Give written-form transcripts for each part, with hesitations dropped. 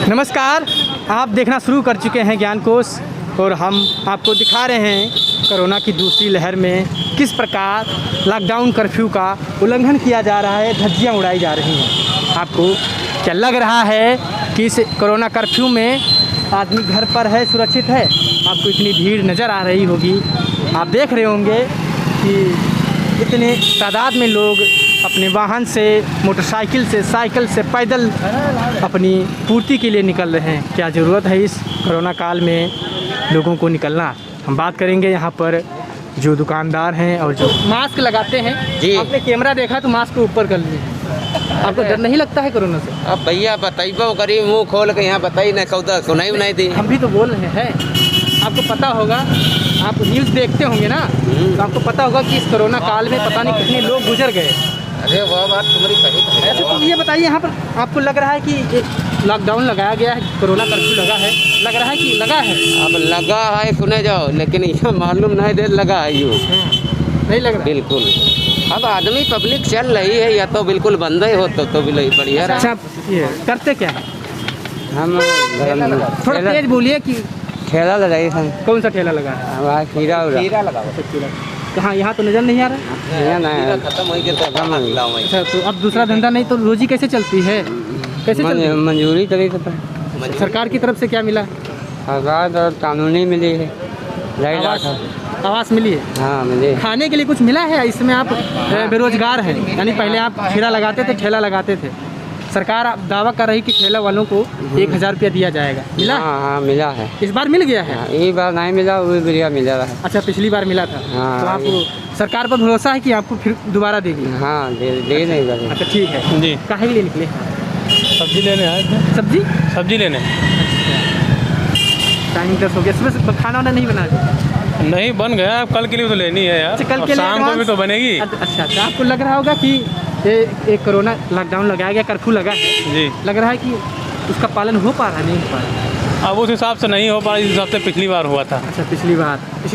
नमस्कार, आप देखना शुरू कर चुके हैं ज्ञान कोश और हम आपको दिखा रहे हैं कोरोना की दूसरी लहर में किस प्रकार लॉकडाउन कर्फ्यू का उल्लंघन किया जा रहा है, धज्जियां उड़ाई जा रही हैं। आपको क्या लग रहा है कि इस कोरोना कर्फ्यू में आदमी घर पर है, सुरक्षित है? आपको इतनी भीड़ नज़र आ रही होगी, आप देख रहे होंगे कि इतने तादाद में लोग अपने वाहन से, मोटरसाइकिल से, साइकिल से, पैदल अपनी पूर्ति के लिए निकल रहे हैं। क्या ज़रूरत है इस कोरोना काल में लोगों को निकलना? हम बात करेंगे यहाँ पर जो दुकानदार हैं और जो मास्क लगाते हैं। जी, आपने कैमरा देखा तो मास्क को ऊपर कर लीजिए। आपको डर नहीं लगता है कोरोना से? अब भैया बताइए, करीब मुँह खोल के यहाँ बताइए ना, सौदा सुनाई नहीं दी। हम भी तो बोल रहे हैं, आपको पता होगा, आप न्यूज़ देखते होंगे ना, तो आपको पता होगा कि इस कोरोना काल में पता नहीं कितने लोग गुजर गए। अरे वह बात तुम्हारी सही है। अच्छा, तो ये बताइए, यहाँ पर आपको लग रहा है कि लॉकडाउन लगाया गया है, कोरोना कर्फ्यू लगा है, लग रहा है कि लगा है? अब लगा है सुने जाओ, लेकिन यह मालूम नहीं दे लगा है यूँ नहीं लग रहा बिल्कुल। अब आदमी पब्लिक चल रही है, या तो बिल्कुल बंद ही हो तो भी बढ़िया। अच्छा, ये करते क्या है? हम थोड़ा तेज बोलिए। कि ठेला लगाई हम। कौन सा ठेला लगा है? हमारा खीरा लगा। कहाँ? यहाँ तो नज़र नहीं आ रहा है। खत्म हो गया। अच्छा, तो अब दूसरा धंधा नहीं तो रोजी कैसे चलती है? कैसे चलती है? मंजूरी तभी सरकार की तरफ से क्या मिला? सरकार कानूनी मिली है, आवास मिली है। हाँ मिली। खाने के लिए कुछ मिला है? इसमें आप बेरोजगार हैं, यानी पहले आप खीरा लगाते थे, ठेला लगाते थे, सरकार दावा कर रही कि ठेला वालों को 1000 रुपया दिया जाएगा, मिला? हाँ मिला है। इस बार मिल गया है? इस बार नहीं मिला, वो बढ़िया मिला है। अच्छा, पिछली बार मिला था। हाँ, तो आपको सरकार पर भरोसा है कि आपको फिर दोबारा देगी? हाँ दे नहीं लगे। अच्छा ठीक है जी। काहे के लिए निकले? सब्जी लेने आए थे। सब्जी लेने। टाइम 10 हो गया, सुबह खाना वाना नहीं बना? नहीं बन गया, अब कल के लिए तो लेनी है यार। अच्छा, कल के लिए शाम को भी तो बनेगी। अच्छा, तो आपको लग रहा होगा कि एक कोरोना लॉकडाउन लगाया गया, कर्फ्यू लगा है जी, लग रहा है कि उसका पालन हो पा रहा है? नहीं हो पा रहा? अब उस हिसाब से नहीं हो पा रहा, इस हिसाब से पिछली बार हुआ था। अच्छा, पिछली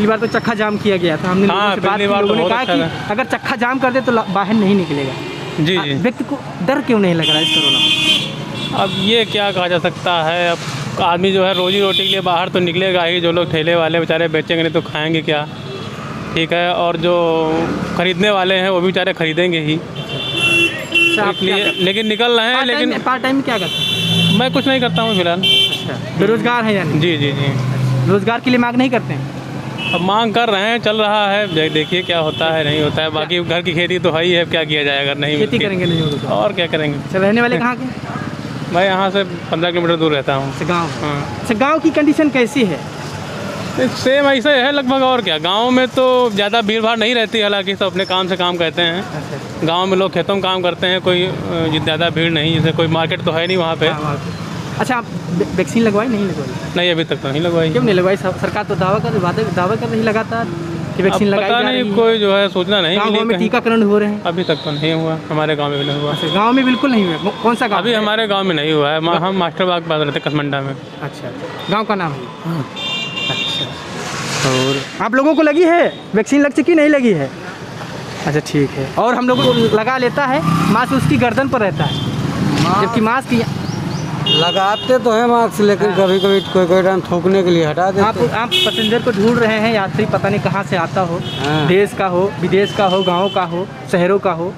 बार तो चक्का जाम किया गया था। हमने लोगों से बात की, लोगों ने कहा कि अगर चक्का जाम कर दे तो बाहर नहीं निकलेगा। जी जी। व्यक्ति को डर क्यों नहीं लग रहा है इस कोरोना? अब ये क्या कहा जा सकता है, अब आदमी जो है रोजी रोटी के लिए बाहर तो निकलेगा ही। जो लोग ठेले वाले बेचारे बेचेंगे नहीं तो खाएंगे क्या, ठीक है, और जो खरीदने वाले हैं वो भी बेचारे खरीदेंगे ही। लेकिन निकल रहे हैं। लेकिन पार्ट टाइम क्या करते हैं? मैं कुछ नहीं करता हूँ फिलहाल। अच्छा, बेरोजगार है यानी? जी जी जी। रोजगार के लिए मांग नहीं करते हैं? अब मांग कर रहे हैं, चल रहा है, देखिए क्या होता है नहीं होता है। बाकी घर की खेती तो है ही है, क्या किया जाए अगर नहीं खेती करेंगे नहीं होगा तो? और क्या करेंगे। अच्छा, रहने वाले कहाँ के? मैं यहाँ से 15 किलोमीटर दूर रहता हूँ। अच्छा, गाँव। हाँ। अच्छा, गाँव की कंडीशन कैसी है? सेम ऐसे है लगभग, और क्या। गांव में तो ज़्यादा भीड़ भाड़ नहीं रहती, हालांकि सब अपने काम से काम करते हैं। अच्छा, गांव में लोग खेतों में काम करते हैं, कोई ज़्यादा भीड़ नहीं, जैसे कोई मार्केट तो है नहीं वहाँ पे। अच्छा, आप वैक्सीन लगवाई नहीं लगवाई? नहीं, अभी तक तो नहीं लगवाई। क्यों नहीं लगवाई? सरकार तो दावा कर रही लगातार कि वैक्सीन लगाई जा रही है। नहीं, कोई जो है सूचना नहीं मिली। गाँव में टीकाकरण हो रहे हैं? अभी तक तो नहीं हुआ, हमारे गाँव में भी नहीं हुआ। अच्छा, गाँव में बिल्कुल नहीं हुआ? कौन सा गाँव? अभी हमारे गाँव में नहीं हुआ है। हम मास्टर बाग पास रहते कसमंडा में। अच्छा, गाँव का नाम है? अच्छा, और आप लोगों को लगी है वैक्सीन? लग चुकी नहीं लगी है? अच्छा ठीक है। और हम लोगों को लगा लेता है, मास्क उसकी गर्दन पर रहता है, जबकि मास्क लगाते तो है मास्क, लेकिन कभी कभी कोई टाइम थूकने के लिए हटा देते। आप पैसेंजर को ढूंढ रहे हैं, यात्री पता नहीं कहाँ से आता हो, हाँ। देश का हो, विदेश का हो, गाँव का हो, शहरों का हो।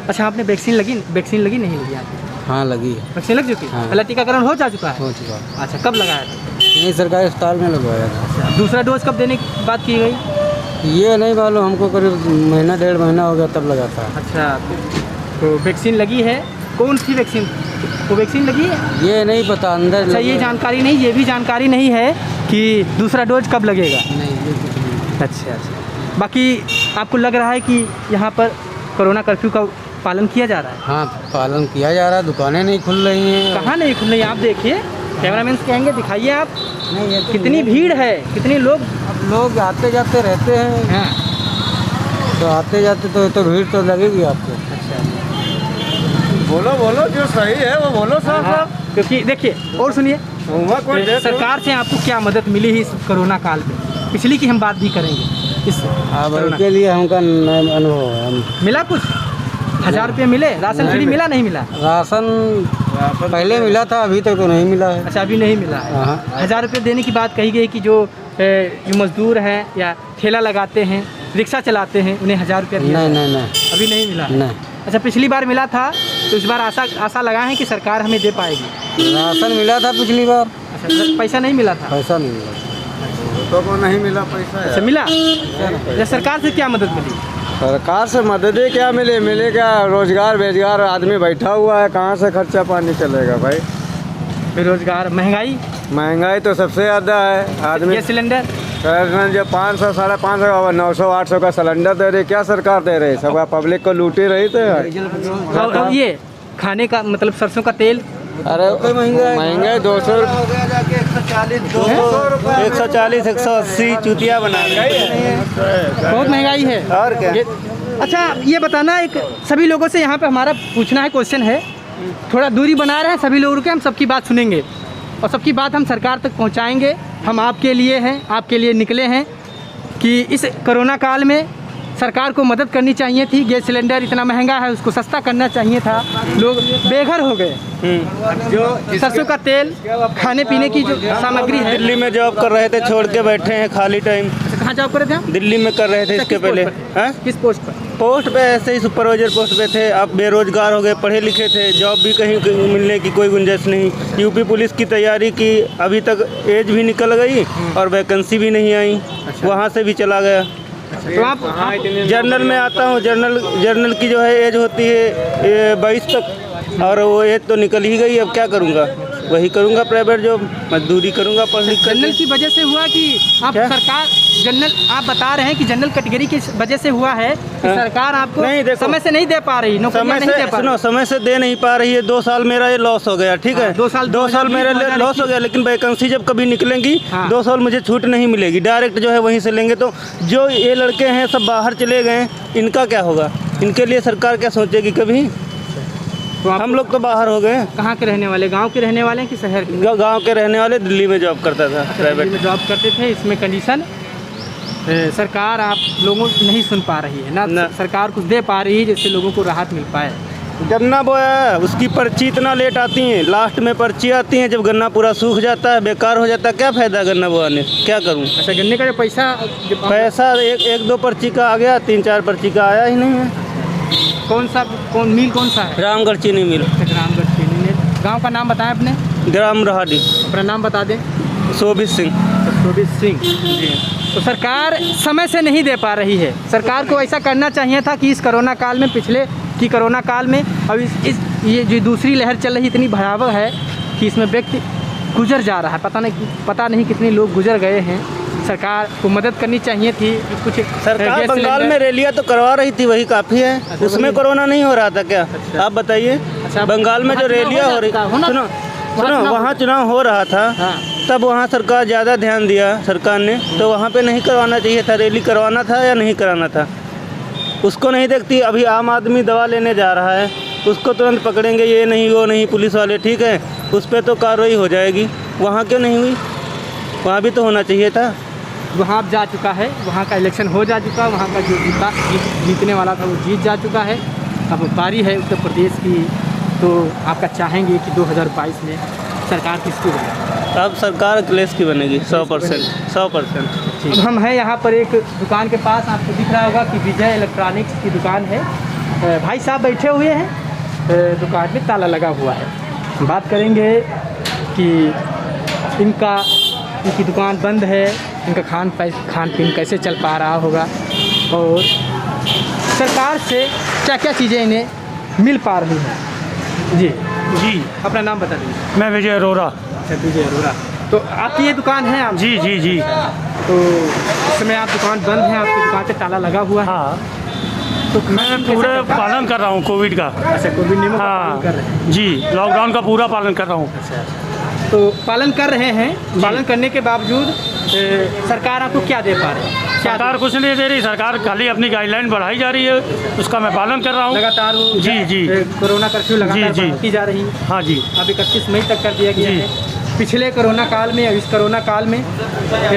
अच्छा, आपने वैक्सीन लगी नहीं लगी आपकी? हाँ लगी है। वैक्सीन लग चुकी? हाँ। टीकाकरण हो चुका है? हो चुका। अच्छा, कब लगाया था? नहीं, सरकारी अस्पताल में लगवाया था। दूसरा डोज कब देने की बात की गई? ये नहीं मालूम हमको, करीब महीना 1.5 महीना हो गया तब लगा था। अच्छा, तो वैक्सीन लगी है? कौन सी वैक्सीन? वो वैक्सीन लगी है? ये नहीं पता अंदर। अच्छा, ये जानकारी नहीं, ये भी जानकारी नहीं है कि दूसरा डोज कब लगेगा? नहीं, ये कुछ नहीं। अच्छा, बाकी आपको लग रहा है कि यहाँ पर कोरोना कर्फ्यू का पालन किया जा रहा है? हाँ, पालन किया जा रहा है। दुकानें नहीं खुल रही हैं। कहाँ नहीं खुल रही? आप देखिए, कैमरामैन से कहेंगे दिखाइए आप। नहीं, ये तो कितनी भीड़ है, कितने लोग आते जाते रहते हैं। हाँ, तो आते जाते तो भीड़ तो लगेगी आपको। अच्छा, बोलो जो सही है वो बोलो साहब। क्योंकि देखिए, और सुनिए, सरकार से आपको क्या मदद मिली है इस कोरोना काल में? पिछली की हम बात भी करेंगे इस उसके लिए हमका अनुभव है। मिला कुछ? 1000 रुपये मिले? राशन फ्री मिला नहीं मिला? राशन पहले मिला था, अभी तक तो नहीं मिला है। अच्छा, अभी नहीं मिला है। हाँ। 1000 रुपये देने की बात कही गई कि जो मजदूर हैं या ठेला लगाते हैं, रिक्शा चलाते हैं, उन्हें 1000 रुपये दिया नहीं जाए। नहीं नहीं अभी नहीं मिला है। नहीं, अच्छा, पिछली बार मिला था तो इस बार आशा लगाए हैं कि सरकार हमें दे पाएगी। राशन मिला था पिछली बार, अच्छा, पैसा नहीं मिला था। पैसा नहीं मिला। तो को नहीं मिला पैसा अच्छा, मिला। अच्छा, सरकार से क्या मदद मिली? सरकार से मदद ही क्या मिले क्या? रोजगार बेजगार आदमी बैठा हुआ है, कहाँ से खर्चा पानी चलेगा भाई? बेरोजगार, महंगाई तो सबसे ज़्यादा है। आदमी गैस सिलेंडर जो 500 550 900 800 का सिलेंडर दे रही, क्या सरकार दे रही? सब पब्लिक को लूट ही रही थे। और ये खाने का मतलब सरसों का तेल अरे महंगाई 200 140 180 चुतिया बना बहुत महंगाई है। और क्या? अच्छा, ये बताना, एक सभी लोगों से यहाँ पे हमारा पूछना है, क्वेश्चन है, थोड़ा दूरी बना रहे हैं सभी लोगों के, हम सबकी बात सुनेंगे और सबकी बात हम सरकार तक पहुँचाएंगे। हम आपके लिए हैं, आपके लिए निकले हैं कि इस कोरोना काल में सरकार को मदद करनी चाहिए थी। गैस सिलेंडर इतना महंगा है, उसको सस्ता करना चाहिए था। लोग बेघर हो गए। जो सरसों का तेल, खाने पीने की जो सामग्री है। दिल्ली में जॉब कर रहे थे, छोड़ के बैठे हैं खाली टाइम। कहाँ जॉब कर रहे थे आप? दिल्ली में कर रहे थे इसके पहले। हाँ, किस पोस्ट पर? पोस्ट पे ऐसे ही सुपरवाइजर पोस्ट पे थे। आप बेरोजगार हो गए, पढ़े लिखे थे, जॉब भी कहीं मिलने की कोई गुंजाइश नहीं। यूपी पुलिस की तैयारी की, अभी तक एज भी निकल गई और वैकेंसी भी नहीं आई। वहाँ से भी चला गया। तो आप जर्नल में आता हूँ। जर्नल की जो है एज होती है 22 तक, और वो एज तो निकल ही गई। अब क्या करूँगा? वही करूँगा, प्राइवेट जॉब, मजदूरी करूँगा पढ़ लिख कर। जनरल की वजह से हुआ कि आप क्या? सरकार जनरल, आप बता रहे हैं कि जनरल कैटेगरी की वजह से हुआ है कि सरकार आपको नहीं, देखो, समय से नहीं दे पा रही, नौकरियां समय नहीं दे से पा रही। सुनो, समय से दे नहीं पा रही है। 2 साल मेरा ये लॉस हो गया, ठीक है। 2 साल मेरा लॉस हो गया, लेकिन वैकेंसी जब कभी निकलेंगी, हाँ। 2 साल मुझे छूट नहीं मिलेगी, डायरेक्ट जो है वहीं से लेंगे। तो जो ये लड़के हैं सब बाहर चले गए, इनका क्या होगा? इनके लिए सरकार क्या सोचेगी कभी? तो आप हम लोग तो बाहर हो गए। कहाँ के रहने वाले, गांव के रहने वाले हैं कि शहर के? गांव के रहने वाले, दिल्ली में जॉब करता था दिल्ली प्राइवेट। में जॉब करते थे। इसमें कंडीशन सरकार आप लोगों को नहीं सुन पा रही है ना, सरकार कुछ दे पा रही है जिससे लोगों को राहत मिल पाए। गन्ना बोया है, उसकी पर्ची इतना लेट आती है, लास्ट में पर्ची आती है जब गन्ना पूरा सूख जाता है, बेकार हो जाता है। क्या फ़ायदा गन्ना बोआने? क्या करूं? अच्छा, गन्ने का जो पैसा एक 2 पर्ची का आ गया, 3-4 पर्ची का आया ही नहीं है। कौन मिल कौन सा है? रामगढ़ चीनी मिल, रामगढ़ चीनी मिल। गाँव का नाम बताएं अपने, ग्राम रहाडी। अपना नाम बता दें। शोभित सिंह। शोभित सिंह जी। तो सरकार समय से नहीं दे पा रही है। सरकार को ऐसा करना चाहिए था कि इस कोरोना काल में, पिछले की कोरोना काल में, अब ये जो दूसरी लहर चल रही इतनी भयावह है कि इसमें व्यक्ति गुजर जा रहा है, पता नहीं कितने लोग गुजर गए हैं। सरकार को मदद करनी चाहिए थी। कुछ सरकार गैस बंगाल सिलेंडर- में रैलियाँ तो करवा रही थी, वही काफ़ी है। उसमें कोरोना नहीं हो रहा था क्या? आप बताइए। बंगाल में जो रैलियाँ हो रही, सुनो, वहाँ चुनाव हो रहा था, तब वहाँ सरकार ज़्यादा ध्यान दिया सरकार ने, तो वहाँ पे नहीं करवाना चाहिए था। रैली करवाना था या नहीं कराना था, उसको नहीं देखती। अभी आम आदमी दवा लेने जा रहा है, उसको तुरंत पकड़ेंगे, ये नहीं वो नहीं, पुलिस वाले, ठीक है, उस पर तो कार्रवाई हो जाएगी। वहाँ क्यों नहीं हुई? वहाँ भी तो होना चाहिए था। वहाँ अब जा चुका है, वहाँ का इलेक्शन हो जा चुका, वहाँ का जो जीतने वाला था वो जीत जा चुका है। अब बारी है उत्तर प्रदेश की। तो आपका चाहेंगे कि 2022 में सरकार किसकी बने? अब सरकार अखिलेश की बनेगी 100%। अब हम हैं यहाँ पर एक दुकान के पास, आपको दिख रहा होगा कि विजय इलेक्ट्रॉनिक्स की दुकान है। भाई साहब बैठे हुए हैं, दुकान में ताला लगा हुआ है। हम बात करेंगे कि इनकी दुकान बंद है, इनका खान पीन कैसे चल पा रहा होगा और सरकार से क्या क्या चीज़ें इन्हें मिल पा रही हैं। जी, अपना नाम बता दीजिए। मैं विजय अरोरा। अच्छा, विजय अरोरा। तो आपकी ये दुकान है आप? जी। तो इस समय आप दुकान बंद है, आपकी दुकान पे ताला लगा हुआ है। हाँ, तो मैं पूरे पालन कर रहा हूँ कोविड का। अच्छा, कोविड नियमों का पालन कर रहे हैं। जी, लॉकडाउन का पूरा पालन कर रहा हूँ। तो पालन कर रहे हैं, पालन करने के बावजूद सरकार आपको क्या दे पा रही है? सरकार कुछ नहीं दे रही, सरकार खाली अपनी गाइडलाइन बढ़ाई जा रही है, उसका मैं पालन कर रहा हूँ लगातार वो जी। कोरोना कर्फ्यू लगातार जी। बढ़ती जा रही है। हाँ जी। अब 31 मई तक कर दिया गया जी। है। पिछले कोरोना काल में और इस कोरोना काल में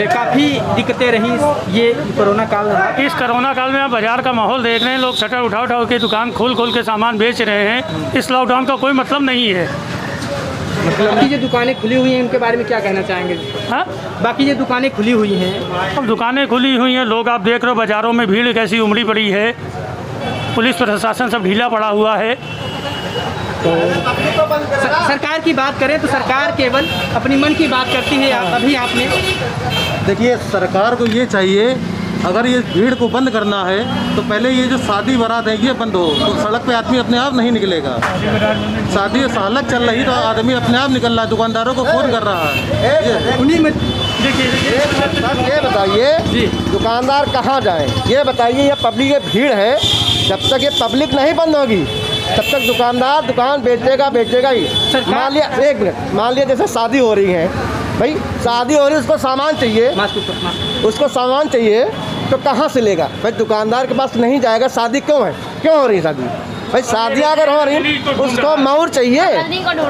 काफ़ी दिक्कतें रहीं। ये कोरोना काल रहा। इस कोरोना काल में आप बाजार का माहौल देख रहे हैं, लोग शटर उठा के दुकान खोल के सामान बेच रहे हैं। इस लॉकडाउन का कोई मतलब नहीं है। मतलब बाकी जो दुकानें खुली हुई हैं उनके बारे में क्या कहना चाहेंगे? हाँ, बाकी जो दुकानें खुली हुई हैं, अब दुकानें खुली हुई हैं, लोग आप देख रहे हो बाज़ारों में भीड़ कैसी उमड़ी पड़ी है, पुलिस प्रशासन सब ढीला पड़ा हुआ है। सरकार की बात करें तो सरकार केवल अपनी मन की बात करती है। अभी आपने देखिए, सरकार को ये चाहिए, अगर ये भीड़ को बंद करना है तो पहले ये जो शादी बारात है ये बंद हो, तो सड़क पे आदमी अपने आप नहीं निकलेगा। शादी सड़क चल रही तो आदमी अपने आप निकल रहा है, दुकानदारों को फ़ोन कर रहा है। उन्हीं में ये बताइए जी, दुकानदार कहाँ जाए, ये बताइए। ये पब्लिक की भीड़ है, जब तक ये पब्लिक नहीं बंद होगी तब तक दुकानदार दुकान बेचेगा ही। मान लिया, एक मिनट, मान लिया जैसे शादी हो रही है, भाई शादी हो रही है, उसको सामान चाहिए, उसको सामान चाहिए तो कहाँ से लेगा? भाई दुकानदार के पास नहीं जाएगा। शादी क्यों हो रही है शादी? भाई शादियाँ अगर हो रही उसको मोहर चाहिए,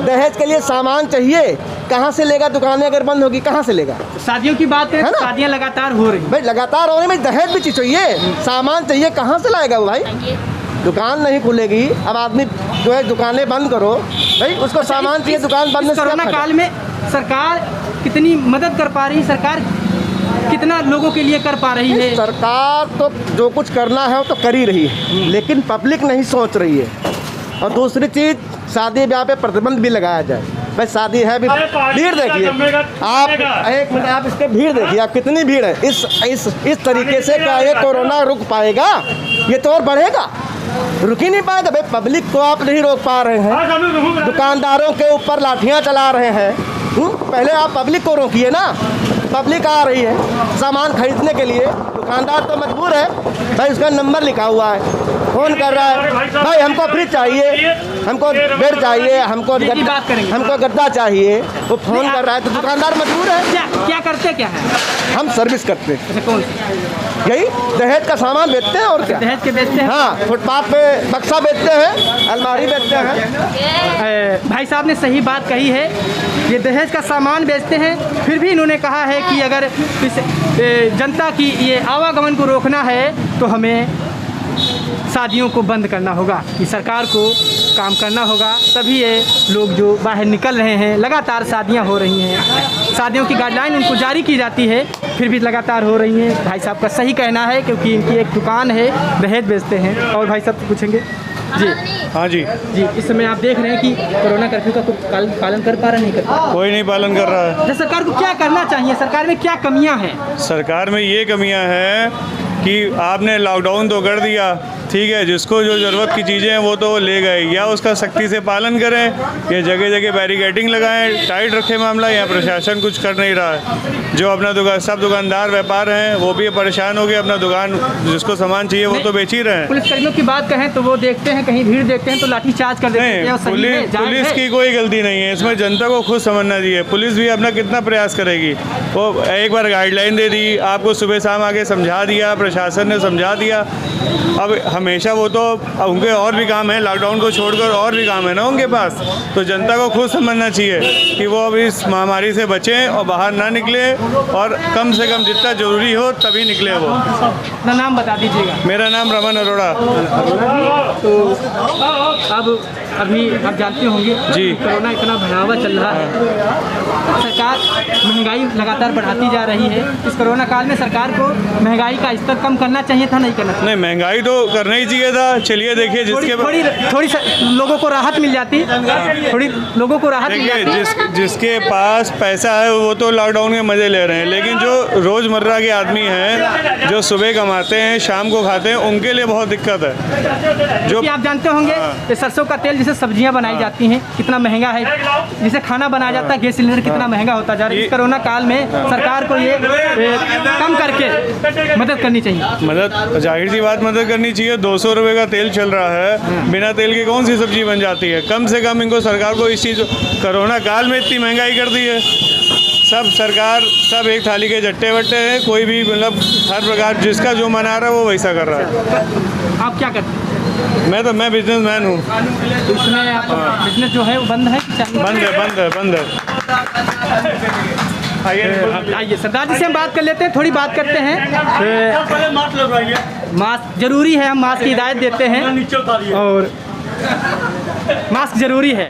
दहेज के लिए सामान चाहिए, कहाँ से लेगा? दुकानें अगर बंद होगी कहाँ से लेगा? शादियों की बात करें तो शादियाँ लगातार हो रही हैं। भाई लगातार हो रही है, भाई दहेज भी चाहिए, सामान चाहिए, कहाँ से लाएगा वो? भाई दुकान नहीं खुलेगी, अब आदमी जो है दुकानें बंद करो, भाई उसको सामान चाहिए, दुकान बंद। कोरोना काल में सरकार कितनी मदद कर पा रही है? सरकार कितना लोगों के लिए कर पा रही है? सरकार तो जो कुछ करना है वो तो कर ही रही है, लेकिन पब्लिक नहीं सोच रही है। और दूसरी चीज़, शादी ब्याह पे प्रतिबंध भी लगाया जाए। भाई शादी है भी, भीड़ देखिए आप, एक मिनट, आप इसके भीड़ देखिए, आप कितनी भीड़ है। इस तरीके से क्या ये कोरोना रुक पाएगा? ये तो और बढ़ेगा, रुक ही नहीं पाएगा। भाई पब्लिक को आप नहीं रोक पा रहे हैं, दुकानदारों के ऊपर लाठियां चला रहे हैं। पहले आप पब्लिक को रोकिए ना। पब्लिक आ रही है सामान खरीदने के लिए, दुकानदार तो मजबूर है। भाई उसका नंबर लिखा हुआ है, फ़ोन कर रहा है, भाई हमको फ्रिज चाहिए, हमको बेड चाहिए, हमको गद्दा चाहिए, वो फ़ोन कर रहा है तो दुकानदार मजबूर है। क्या करते क्या है? हम सर्विस करते हैं, कौन? यही दहेज का सामान बेचते हैं। और क्या दहेज के बेचते हैं? हाँ, फुटपाथ पे बक्सा बेचते हैं, अलमारी बेचते हैं। भाई साहब ने सही बात कही है, ये दहेज का सामान बेचते हैं। फिर भी इन्होंने कहा है कि अगर इस जनता की ये आवागमन को रोकना है तो हमें शादियों को बंद करना होगा, कि सरकार को काम करना होगा, तभी ये लोग जो बाहर निकल रहे हैं। लगातार शादियां हो रही हैं, शादियों की गाइडलाइन इनको जारी की जाती है, फिर भी लगातार हो रही हैं। भाई साहब का सही कहना है, क्योंकि इनकी एक दुकान है, दहेज बेचते हैं। और भाई साहब पूछेंगे जी। हाँ जी जी, इस समय आप देख रहे हैं कि कोरोना कर्फ्यू का पालन कर पा रहा, नहीं कर पा रहा? कोई नहीं पालन कर रहा है। तो सरकार को क्या करना चाहिए? सरकार में क्या कमियां हैं? सरकार में ये कमियां हैं कि आपने लॉकडाउन तो कर दिया, ठीक है, जिसको जो ज़रूरत की चीज़ें हैं वो तो ले गए, या उसका सख्ती से पालन करें, या जगह जगह बैरिकेडिंग लगाएं, टाइट रखें मामला। या प्रशासन कुछ कर नहीं रहा है। जो अपना सब दुकानदार व्यापार हैं वो भी परेशान हो गए, अपना दुकान जिसको सामान चाहिए वो तो बेच ही रहे हैं। पुलिसकर्मियों की बात कहें तो वो देखते हैं, कहीं भीड़ देखते हैं तो लाठीचार्ज कर देते हैं। नहीं, पुलिस की कोई गलती नहीं है इसमें, जनता को खुद समझना चाहिए। पुलिस भी अपना कितना प्रयास करेगी? वो एक बार गाइडलाइन दे दी, आपको सुबह शाम आके समझा दिया, प्रशासन ने समझा दिया। अब हमेशा वो तो उनके और भी काम है, लॉकडाउन को छोड़कर और भी काम है ना उनके पास। तो जनता को खुद समझना चाहिए कि वो अब इस महामारी से बचें और बाहर ना निकले, और कम से कम जितना ज़रूरी हो तभी निकले। वो अपना नाम बता दीजिएगा। मेरा नाम रमन अरोड़ा। तो अब अभी आप जानते होंगे जी, कोरोना इतना भयावह चल रहा है, सरकार महंगाई लगातार बढ़ाती जा रही है। इस कोरोना काल में सरकार को महंगाई का स्तर कम करना चाहिए था, नहीं करना? नहीं, महंगाई तो करना ही चाहिए था। चलिए देखिए, थोड़ी लोगों को राहत मिल जाती, थोड़ी लोगों को राहत मिल जाती। जिसके पास पैसा है वो तो लॉकडाउन के मज़े ले रहे हैं, लेकिन जो रोज़मर्रा के आदमी हैं, जो सुबह कमाते हैं शाम को खाते हैं, उनके लिए बहुत दिक्कत है। जो आप जानते होंगे कि सरसों का तेल जिसे सब्जियां बनाई जाती हैं कितना महंगा है, जिसे खाना बनाया जाता है, गैस सिलेंडर कितना महंगा होता जा रहा है। इस कोरोना काल में सरकार को ये कम करके मदद करनी चाहिए। मदद, जाहिर सी बात मदद करनी चाहिए। 200 रुपये का तेल चल रहा है, बिना तेल के कौन सी सब्जी बन जाती है? कम से कम इनको सरकार को इस चीज़, कोरोना काल में इतनी महंगाई कर दी है, सब सरकार सब एक थाली के जट्टे वट्टे हैं। कोई भी मतलब हर प्रकार जिसका जो मना रहा है वो वैसा कर रहा है। आप क्या करते हैं? मैं बिजनेसमैन हूँ। तो इसमें आप बिजनेस जो है वो बंद है? बंद है। आइए सरदार जी से हम बात कर लेते हैं, थोड़ी बात करते हैं। मास्क जरूरी है, हम मास्क की हिदायत देते हैं, और मास्क जरूरी है।